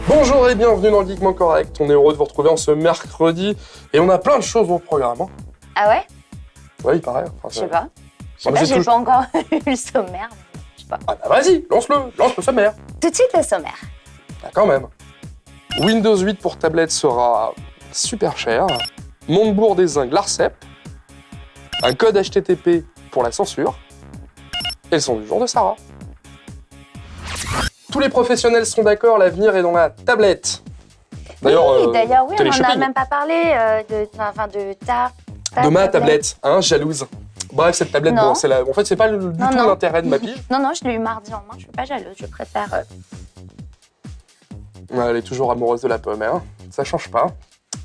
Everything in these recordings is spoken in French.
Bonjour et bienvenue dans Geekement Correct. On est heureux de vous retrouver en ce mercredi et on a plein de choses au programme. Hein. Ah ouais? Ouais, il paraît. Enfin, je sais pas. J'ai pas encore eu le sommaire. Je sais pas. Ah bah vas-y, lance le sommaire. Tout de suite le sommaire. Ah, quand même. Windows 8 pour tablette sera super cher. Montebourg des Zingues, l'ARCEP. Un code HTTP pour la censure. Et le son du jour de Sarah. Tous les professionnels sont d'accord, l'avenir est dans la tablette. D'ailleurs, oui, on télé-shopping. n'en a même pas parlé de ma tablette, hein, jalouse. Bref, cette tablette, non. Bon, en fait, c'est pas du tout l'intérêt de ma pige. Non, je l'ai eu mardi en main, je suis pas jalouse, je préfère... Elle est toujours amoureuse de la pomme, hein. Ça change pas.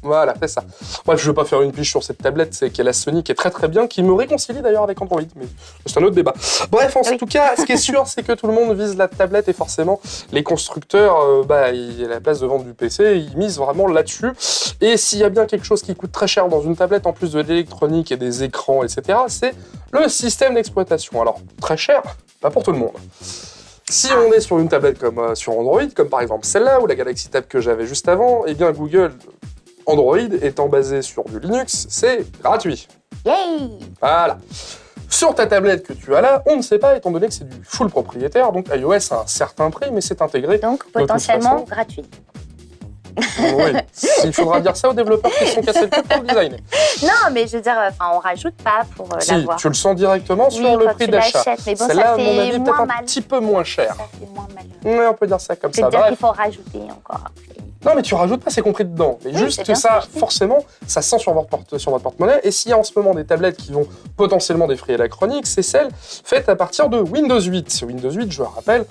Voilà, c'est ça. Bref, je veux pas faire une pige sur cette tablette, c'est qu'elle a Sony qui est très très bien, qui me réconcilie d'ailleurs avec Android, mais c'est un autre débat. Bref, en tout cas, ce qui est sûr, c'est que tout le monde vise la tablette et forcément, les constructeurs, à la place de vendre du PC, ils misent vraiment là-dessus. Et s'il y a bien quelque chose qui coûte très cher dans une tablette, en plus de l'électronique et des écrans, etc., c'est le système d'exploitation. Alors, très cher, pas pour tout le monde. Si on est sur une tablette comme sur Android, comme par exemple celle-là, ou la Galaxy Tab que j'avais juste avant, eh bien Google Android étant basé sur du Linux, c'est gratuit. Yay! Voilà. Sur ta tablette que tu as là, on ne sait pas, étant donné que c'est du full propriétaire, donc iOS a un certain prix, mais c'est intégré. Donc potentiellement gratuit. Oui, il faudra dire ça aux développeurs qui se sont cassés le cul pour le designer. Non, mais je veux dire, on rajoute pas pour l'avoir. Tu le sens directement sur le prix d'achat. Mais bon, celle-là, ça à mon avis, fait peut-être moins un mal. petit peu moins cher. Ça fait moins mal. Ouais, on peut dire ça comme ça. C'est-à-dire qu'il faut rajouter encore après. Non, mais tu rajoutes pas, c'est compris dedans. Mais oui, juste que ça, forcément, ça sent sur votre porte-monnaie. Et s'il y a en ce moment des tablettes qui vont potentiellement défrayer la chronique, c'est celles faites à partir de Windows 8. Windows 8, je le rappelle,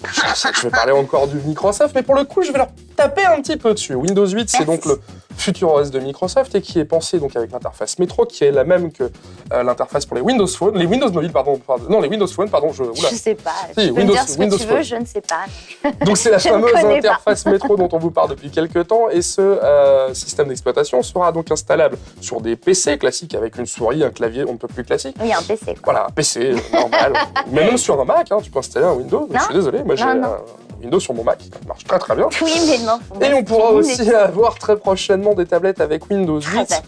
je sais que je vais parler encore du Microsoft, mais pour le coup, je vais leur taper un petit peu dessus. Windows 8, c'est donc le futur OS de Microsoft et qui est pensé donc avec l'interface Metro, qui est la même que l'interface pour les Windows Phone, les Windows Mobile, les Windows Phone, pardon. Je sais pas. Si, tu peux me dire ce que tu veux, je ne sais pas. Donc c'est la fameuse interface Metro dont on vous parle depuis quelques temps et ce système d'exploitation sera donc installable sur des PC classiques avec une souris, un clavier, on ne peut plus classique. Oui, un PC. Quoi. Voilà, un PC normal. Mais même sur un Mac, tu peux installer un Windows. Je suis désolé, moi j'ai un Windows sur mon Mac, ça marche très très bien. Oui, mais non. Et on pourra aussi avoir très prochainement des tablettes avec Windows 8.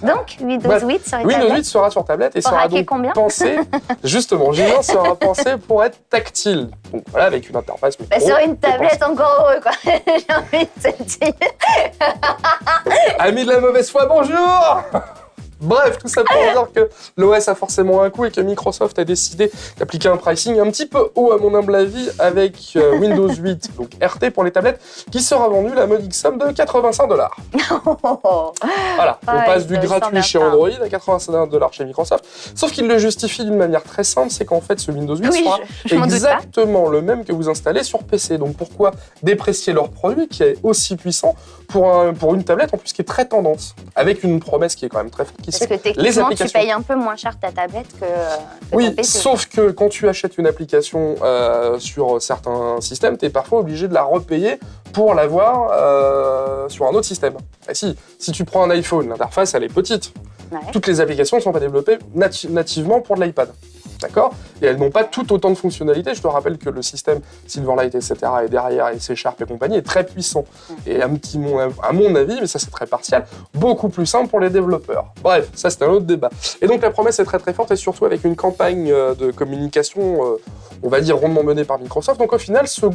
Donc, Windows 8 sur Windows 8 sera sur tablette et sera donc pensé, justement, G1 sera pensé pour être tactile. Donc voilà, avec une interface Metro. Sur une tablette, encore heureux, quoi. J'ai envie de te dire. Amis de la mauvaise foi, bonjour. Bref, tout ça pour dire que l'OS a forcément un coût et que Microsoft a décidé d'appliquer un pricing un petit peu haut à mon humble avis avec Windows 8, donc RT pour les tablettes, qui sera vendu la modique somme de $85. Voilà, on passe du gratuit chez Android à $85 chez Microsoft, sauf qu'il le justifie d'une manière très simple, c'est qu'en fait ce Windows 8 sera exactement le même que vous installez sur PC. Donc pourquoi déprécier leur produit qui est aussi puissant pour une tablette en plus qui est très tendance, avec une promesse qui est quand même très forte. Parce que techniquement, tu payes un peu moins cher ta tablette que ton PC. Sauf que quand tu achètes une application sur certains systèmes, tu es parfois obligé de la repayer pour l'avoir sur un autre système. Et si tu prends un iPhone, l'interface, elle est petite. Ouais. Toutes les applications ne sont pas développées nativement pour de l'iPad. D'accord ? Et elles n'ont pas toutes autant de fonctionnalités. Je te rappelle que le système Silverlight, etc., est derrière, et C# et compagnie, est très puissant. Et à mon avis, mais ça c'est très partiel, beaucoup plus simple pour les développeurs. Bref, ça c'est un autre débat. Et donc la promesse est très très forte, et surtout avec une campagne de communication, on va dire, rondement menée par Microsoft. Donc au final, ce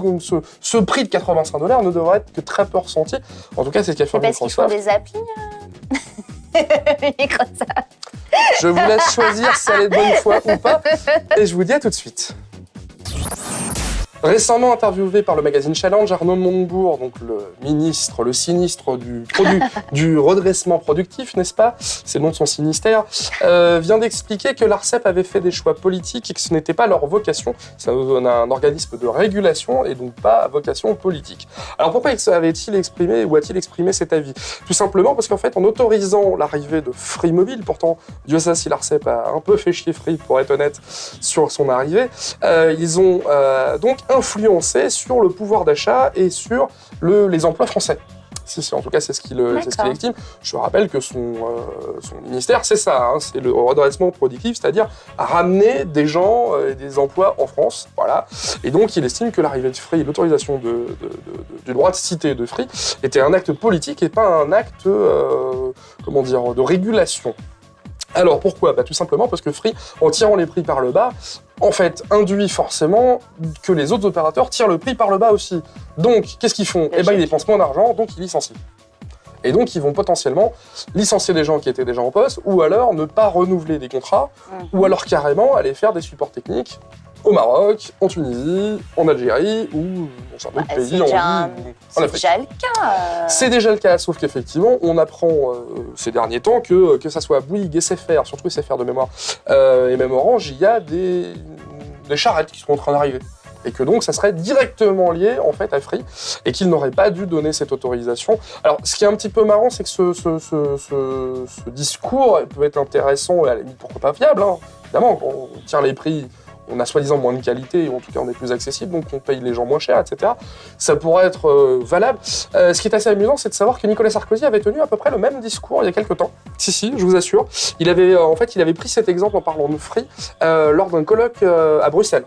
prix de $85 ne devrait être que très peu ressenti. En tout cas, c'est ce qu'a fait Microsoft. Parce qu'ils font des applis Microsoft. Je vous laisse choisir si elle est de bonne foi ou pas, et je vous dis à tout de suite. Récemment interviewé par le magazine Challenge, Arnaud Montebourg, donc le sinistre du redressement productif, n'est-ce pas ? C'est le nom de son ministère, vient d'expliquer que l'ARCEP avait fait des choix politiques et que ce n'était pas leur vocation. C'est un organisme de régulation et donc pas vocation politique. Alors pourquoi a-t-il exprimé cet avis ? Tout simplement parce qu'en fait, en autorisant l'arrivée de Free Mobile, pourtant, Dieu sait si l'ARCEP a un peu fait chier Free, pour être honnête, sur son arrivée, ils ont donc influencé sur le pouvoir d'achat et sur les emplois français. Si, en tout cas, c'est ce qu'il estime. Je rappelle que son ministère, c'est ça, hein, c'est le redressement productif, c'est-à-dire ramener des gens et des emplois en France. Voilà. Et donc, il estime que l'arrivée de Free, l'autorisation du droit de cité de Free, était un acte politique et pas un acte, de régulation. Alors pourquoi ? Tout simplement parce que Free, en tirant les prix par le bas, en fait, induit forcément que les autres opérateurs tirent le prix par le bas aussi. Donc, qu'est-ce qu'ils font ? Ils dépensent moins d'argent, donc ils licencient. Et donc, ils vont potentiellement licencier des gens qui étaient déjà en poste, ou alors ne pas renouveler des contrats, ou alors carrément aller faire des supports techniques au Maroc, en Tunisie, en Algérie, ou dans un autre pays en Afrique. C'est déjà le cas. C'est déjà le cas, sauf qu'effectivement, on apprend ces derniers temps que ça soit Bouygues, SFR, surtout SFR de mémoire, et même Orange, il y a des charrettes qui sont en train d'arriver. Et que donc, ça serait directement lié, en fait, à Free, et qu'ils n'auraient pas dû donner cette autorisation. Alors, ce qui est un petit peu marrant, c'est que ce discours peut être intéressant, et à la limite, pourquoi pas fiable, hein. Évidemment, quand on tire les prix, on a soi-disant moins de qualité, ou en tout cas on est plus accessible, donc on paye les gens moins cher, etc. Ça pourrait être valable. Ce qui est assez amusant, c'est de savoir que Nicolas Sarkozy avait tenu à peu près le même discours il y a quelques temps. Si, je vous assure. Il avait pris cet exemple en parlant de Free lors d'un colloque à Bruxelles.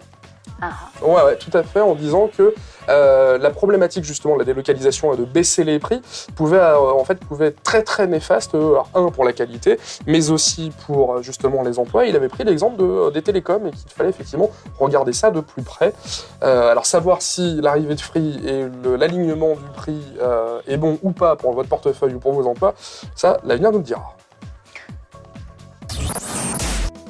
Ouais, tout à fait, en disant que la problématique justement de la délocalisation et de baisser les prix pouvait être très très néfaste, pour la qualité, mais aussi pour justement les emplois. Il avait pris l'exemple des télécoms et qu'il fallait effectivement regarder ça de plus près. Alors savoir si l'arrivée de Free et l'alignement du prix est bon ou pas pour votre portefeuille ou pour vos emplois, ça, l'avenir nous le dira.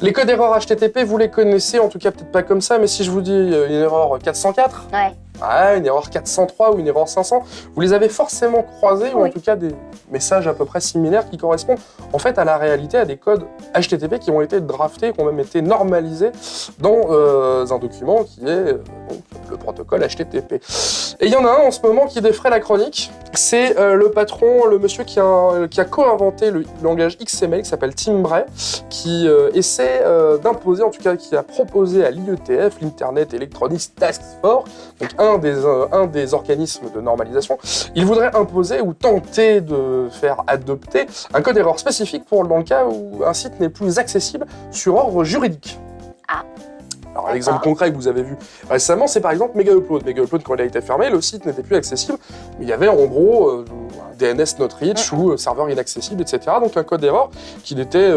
Les codes erreurs HTTP, vous les connaissez, en tout cas peut-être pas comme ça, mais si je vous dis une erreur 404, une erreur 403 ou une erreur 500, vous les avez forcément croisés, ou en tout cas des messages à peu près similaires qui correspondent en fait à la réalité, à des codes HTTP qui ont été draftés, qui ont même été normalisés dans un document qui est le protocole HTTP. Et il y en a un en ce moment qui défraie la chronique, c'est le patron, le monsieur qui a co-inventé le langage XML qui s'appelle Tim Bray, qui essaie d'imposer, en tout cas qui a proposé à l'IETF, l'Internet Electronics Task Force, donc un des organismes de normalisation, il voudrait imposer ou tenter de faire adopter un code erreur spécifique dans le cas où un site n'est plus accessible sur ordre juridique. Alors, l'exemple concret que vous avez vu récemment, c'est par exemple Mega-Upload. Mega-Upload, quand il a été fermé, le site n'était plus accessible, mais il y avait en gros un DNS not reach ou serveur inaccessible, etc. Donc un code d'erreur qui était,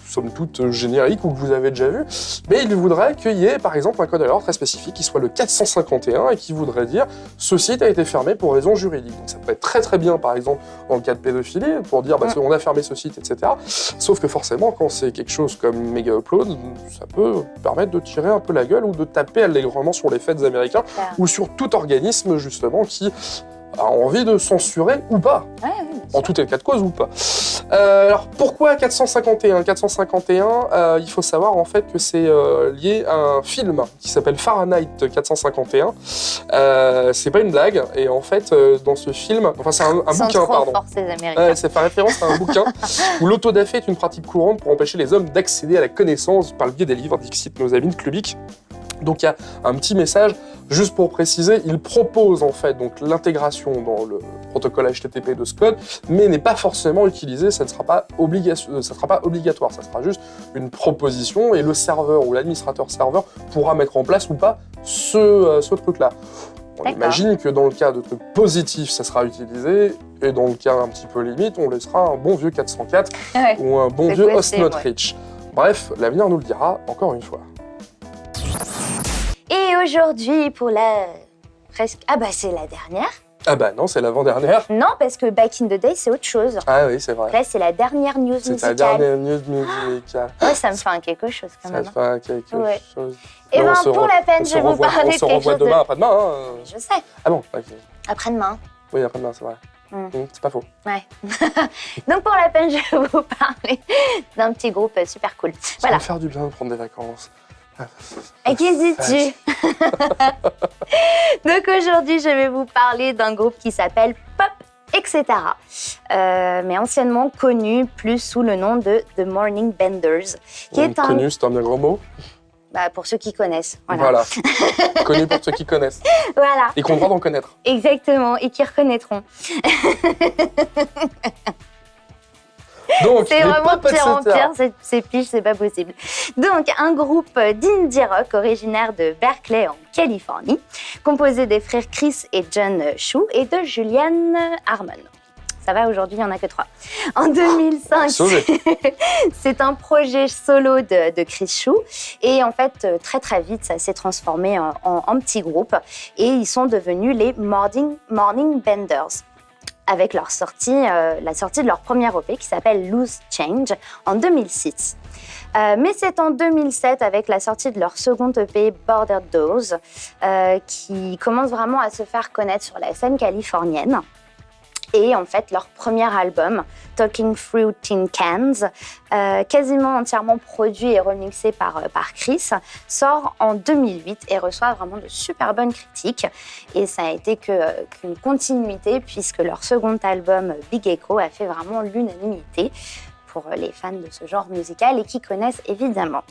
somme toute, générique ou que vous avez déjà vu. Mais il voudrait qu'il y ait, par exemple, un code d'erreur très spécifique qui soit le 451 et qui voudrait dire « ce site a été fermé pour raison juridique ». Donc ça peut être très très bien, par exemple, dans le cas de pédophilie, pour dire on a fermé ce site, etc. Sauf que forcément, quand c'est quelque chose comme Mega-Upload, ça peut permettre de tirer un peu la gueule ou de taper allègrement sur les faits américains ou sur tout organisme justement qui a envie de censurer ou pas, en tout cas de cause ou pas. Alors pourquoi 451 ? 451, il faut savoir en fait que c'est lié à un film qui s'appelle Fahrenheit 451. C'est pas une blague, et en fait dans ce film, enfin c'est un bouquin, pardon. C'est fait référence à un bouquin où l'autodafé est une pratique courante pour empêcher les hommes d'accéder à la connaissance par le biais des livres, dixit nos amis de Clubic. Donc il y a un petit message, juste pour préciser, il propose en fait donc l'intégration dans le protocole HTTP de ce code, mais n'est pas forcément utilisé, ça ne sera pas obligatoire, ça sera juste une proposition et le serveur ou l'administrateur serveur pourra mettre en place ou pas ce truc-là. On imagine que dans le cas de trucs positifs, ça sera utilisé, et dans le cas un petit peu limite, on laissera un bon vieux 404 ou un bon vieux host not reach. Bref, l'avenir nous le dira encore une fois. Et aujourd'hui, pour la presque... c'est la dernière. Non, c'est l'avant-dernière. Non, parce que Back in the Day, c'est autre chose. Ah oui, c'est vrai. Là, c'est la dernière news musicale. C'est la dernière news musicale. Ouais, ça me fait quelque chose quand même. Ça te fait quelque chose. Et pour la peine, je vais vous parler de quelque chose. On se revoit demain, après-demain. Je sais. Ah bon, ok. Après-demain. Oui, après-demain, c'est vrai. C'est pas faux. Ouais. Donc pour la peine, je vais vous parler d'un petit groupe super cool. Ça va me faire du bien de prendre des vacances. Et qu'est-ce que dis-tu ? Donc aujourd'hui, je vais vous parler d'un groupe qui s'appelle Pop, etc. Mais anciennement connu plus sous le nom de The Morning Benders. Connu, c'est un bien gros mot. Bah, pour ceux qui connaissent. Voilà. Connu pour ceux qui connaissent. Voilà. Et qui ont le droit d'en connaître. Exactement, et qui reconnaîtront. Donc, c'est les vraiment Pop, pire en etc. pire, ces piges, c'est pas possible. Donc, un groupe d'indie rock originaire de Berkeley en Californie, composé des frères Chris et John Shu et de Julian Harmon. Ça va, aujourd'hui, il n'y en a que 3. En 2005, c'est un projet solo de Chris Shu. Et en fait, très très vite, ça s'est transformé en petit groupe. Et ils sont devenus les Morning Benders, avec la sortie de leur premier EP qui s'appelle Loose Change en 2006. Mais c'est en 2007, avec la sortie de leur second EP Border Doors, qui commence vraiment à se faire connaître sur la scène californienne. Et en fait, leur premier album, Talking Through Tin Cans, quasiment entièrement produit et remixé par Chris, sort en 2008 et reçoit vraiment de super bonnes critiques. Et ça a été qu'une continuité, puisque leur second album, Big Echo, a fait vraiment l'unanimité pour les fans de ce genre musical et qui connaissent évidemment.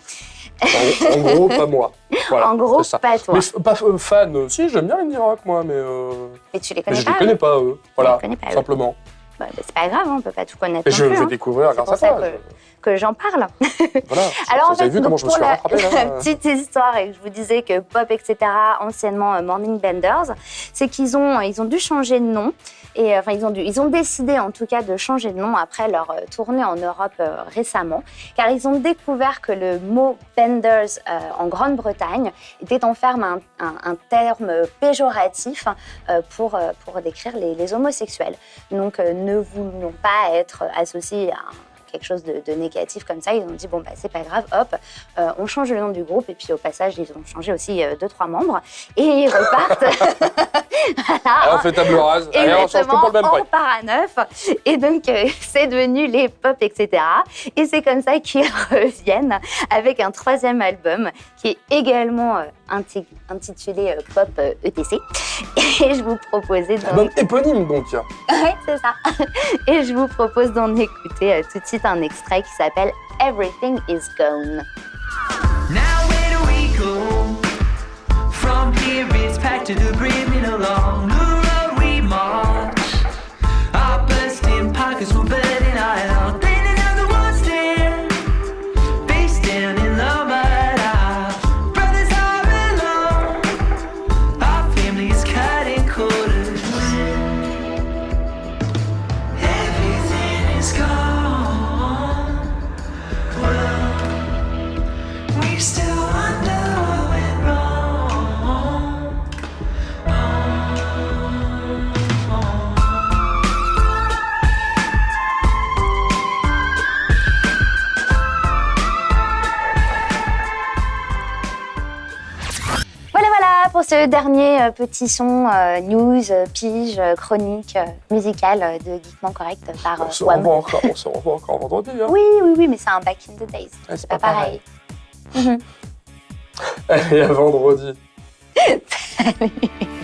En gros, pas moi. Voilà, en gros, pas toi. Mais pas fan. Si, j'aime bien l'indie rock, moi, mais... Mais tu les connais mais pas, je les connais pas, eux. Voilà, connais pas, simplement. Bah, c'est pas grave, on peut pas tout connaître Mais non je plus, vais découvrir grâce à ça. Que j'en parle. Voilà. Alors en vous avez fait, vu comment je me pour suis rattrapé, la petite histoire, et que je vous disais que Pop, etc., anciennement Morning Benders, c'est qu'ils ont dû changer de nom. Et enfin, ils ont décidé en tout cas de changer de nom après leur tournée en Europe récemment, car ils ont découvert que le mot Benders en Grande-Bretagne était en fait un terme péjoratif pour décrire les homosexuels. Donc, ne voulant pas être associés à quelque chose de négatif comme ça, ils ont dit bon bah c'est pas grave, hop, on change le nom du groupe, et puis au passage ils ont changé aussi 2-3 membres et ils repartent. Voilà, on fait table rase, allez, on change tout pour le même prix. On part à neuf, et donc c'est devenu les Pop, etc. Et c'est comme ça qu'ils reviennent avec un troisième album qui est également intitulé Pop ETC. Et je vous proposais album éponyme donc. Ouais, c'est ça. Et je vous propose d'en écouter tout de suite un extrait qui s'appelle Everything is Gone. Now where do we go? From here it's packed to the brim and along the road we march. Our bursting pockets will burn out. Then another one stand, face down in the mud. Our brothers are alone. Our family's cut in quarters. Everything is gone. Well, we still wonder what went wrong. Voilà pour ce dernier petit son news, pige, chronique musicale de Geekement Correct par On se WAM. revoit encore vendredi. Hein. Oui, mais c'est un back in the days. Ouais, c'est pas pareil. Allez, à vendredi. Salut.